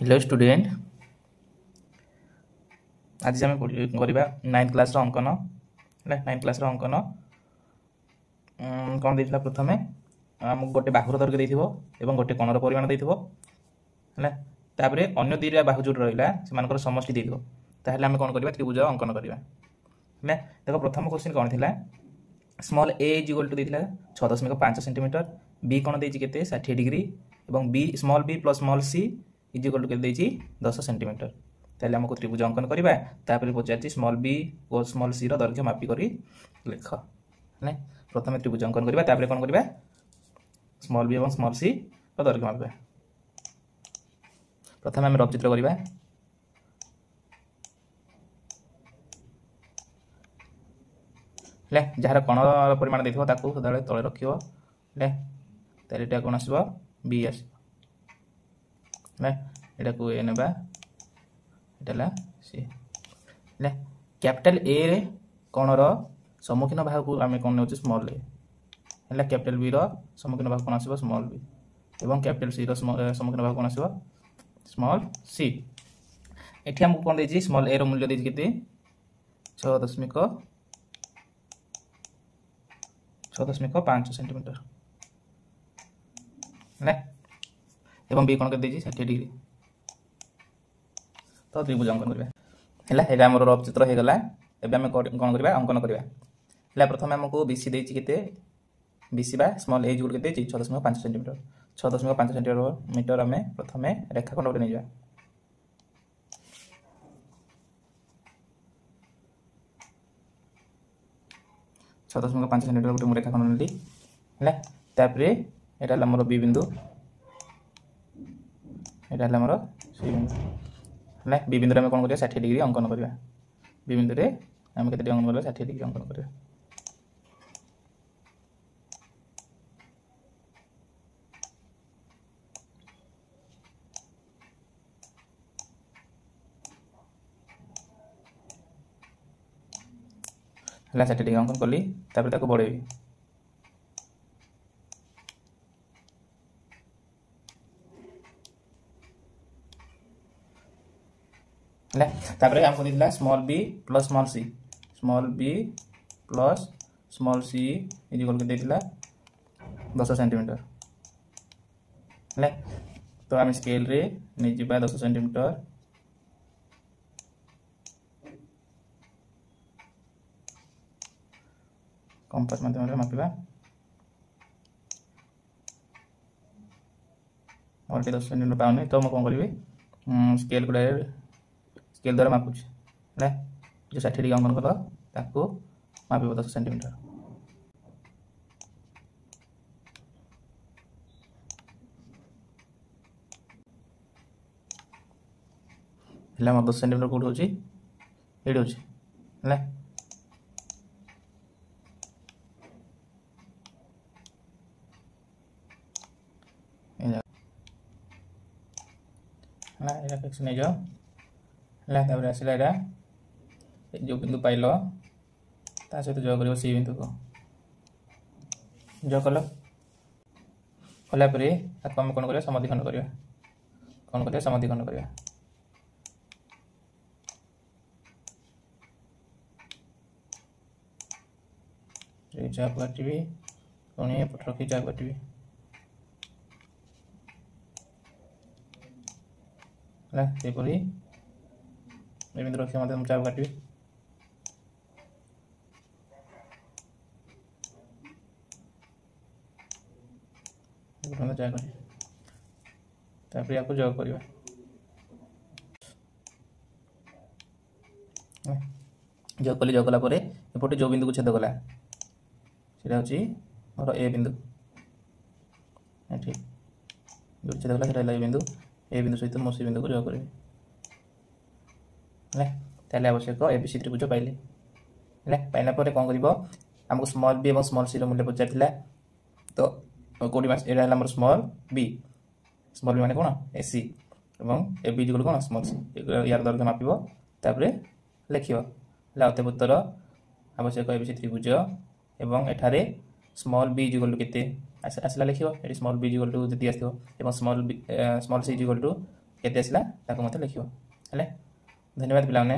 Hello student. आज आम करवा 9th क्लास अंकन। 9th क्लास अंकन कौन देता प्रथम आमको गोटे बाहुर दर्घ्य देथिबो एवं गोटे कोणर परिमाण देथिबो तापरे अन्य दुईटा बाहु जो रहा से समष्टि देथिबो ताहले आम कौन करवा त्रिभुज अंकन करवा। देखो प्रथम क्वेश्चन कौन थिला small A is equal to देथिला 6.5 सेंटीमीटर बी कौन देछि केते 60 डिग्री एवं B small B plus small C is equal to केते देछि 10 सेंटीमीटर। ताहले हमको त्रिभुज अंकन करवा तापर पचार स्मॉल बी और स्मॉल सी दैर्घ्य मापी करी लिख ना। प्रथम त्रिभुज अंकन करवा तापर कौन करवा स्मॉल बी और स्मॉल सी दैर्घ्य मापा। प्रथम आम रफ चित्र करवा जार कण परिमाण देखो ताकू सदा तले रखियो तेटा कौन आसो बी आस एटा को ए नेबा एटा सी कैपिटल ए रे कणर सम्मुखीन भाग को आम कौन ने स्मॉल ए है कैपिटल बी रो सम्मुखीन भाग कौन आसो स्मॉल बी एवं कैपिटल सी रो सम्मुखीन भाग कौन आसो स्मॉल सी। एठी हमको कौन देछि स्मॉल ए रो मूल्य देछि केते 6.5 सेंटीमीटर एवं बी कौन कर देछि 60 डिग्री। तो त्रिभुज अंकन करवा है आम रफ चित्र हो गला। एबे आम कौन करवा अंकन करवा प्रथम आमको बीसी देछि केते बीसी बा स्मॉल ए इक्वल केते 6.5 सेंटीमीटर 6.5 सेंटीमीटर आम प्रथम रेखाखंड गोटे नहीं 6.5 सेंटीमीटर गोटे रेखाखंड नेली तापर एटा हमर बी बिंदु एटा हमर सी बिंदु बी बिंदु आम कौन करवा 60 डिग्री अंकन करवा। बी बिंदु रे आम केते अंकन करवा 60 डिग्री अंकन करवा। है 60 डिग्री अंकन कली तापर ताको बढ़ेबी तापर हमको दिखला small B plus small C is equal के देथिला 10 सेंटीमीटर तो आम स्केल रे नहीं जिबा 10 सेंटीमीटर कंपास माध्यम रे मापिबा और 10 सेंटीमीटर पाउनी तो मैं कौन करी स्केल गुड़ा स्केल द्वारा मापुच जो 60 डिग्री अंकन कल ताको मापिब 10 सेंटीमीटर है 10 सेंटीमीटर कौट हो नहीं जाओ आसला जो बिंदु पाइल ता सहित जग कर सी बिंदु को जग कल कलापर आम कौन कर समधिखंड करवा कौन कर समधिखंड करवा चाप काटि पुणी एपट रखी चाप काटि सेपरी बिंदु रखी चाप काटि तापर आपको जग करवा जग कली जग कलापर एपटे जो बिंदु को छेद कला सेटा हूँ मोर ए बिंदु जो छेद कला सेटा ए बिंदु ए बिंदु सहित मो सी बिंदु को जग करें ताले आवश्यक एबीसी त्रिभुज पाइले पाइला पर कौन कर आमको स्मॉल बी और स्मॉल सी मूल्य पचार तो कौटी एम स्मॉल बी माने कौन ए सी और ए बी कौन स्मॉल सी यार दैर्घ्य मापिब तापर लिख अतः उत्तर आवश्यक एबीसी त्रिभुज एवं एठारे स्मॉल बी इक्वल टू केते आसला लिख स्मॉल बी इक्वल टू जी आसो स्मॉल सी इक्वल टू केते आसला ताको मते लिखिबो हेले धन्यवाद पिलाने।